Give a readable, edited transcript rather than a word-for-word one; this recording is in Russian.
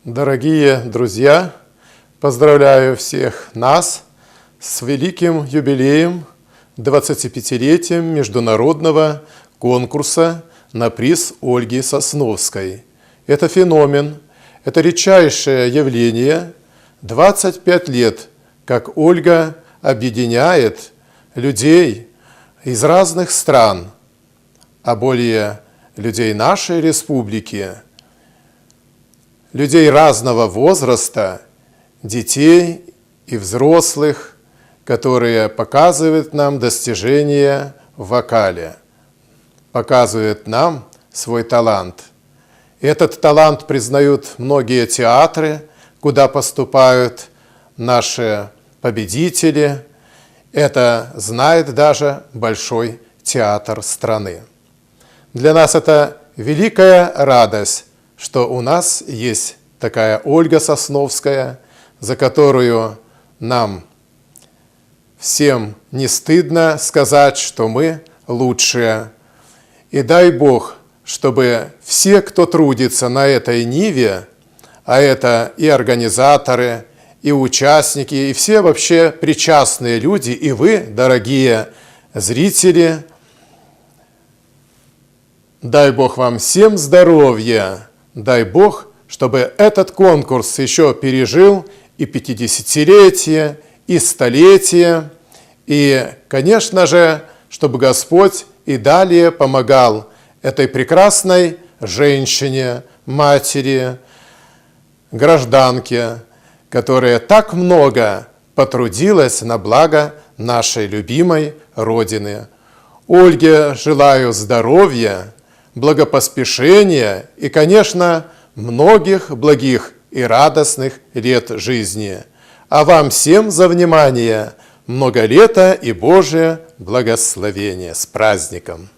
Дорогие друзья, поздравляю всех нас с великим юбилеем, 25-летием международного конкурса на приз Ольги Сосновской. Это феномен, это редчайшее явление. 25 лет, как Ольга объединяет людей из разных стран, а более людей нашей республики, людей разного возраста, детей и взрослых, которые показывают нам достижения в вокале, показывают нам свой талант. Этот талант признают многие театры, куда поступают наши победители. Это знает даже Большой театр страны. Для нас это великая радость, что у нас есть такая Ольга Сосновская, за которую нам всем не стыдно сказать, что мы лучшие. И дай Бог, чтобы все, кто трудится на этой ниве, а это и организаторы, и участники, и все вообще причастные люди, и вы, дорогие зрители, дай Бог вам всем здоровья. Дай Бог, чтобы этот конкурс еще пережил и 50-летие, и столетие, и, конечно же, чтобы Господь и далее помогал этой прекрасной женщине, матери, гражданке, которая так много потрудилась на благо нашей любимой Родины. Ольге желаю здоровья, благопоспешения и, конечно, многих благих и радостных лет жизни. А вам всем за внимание, много лета и Божие благословение. С праздником!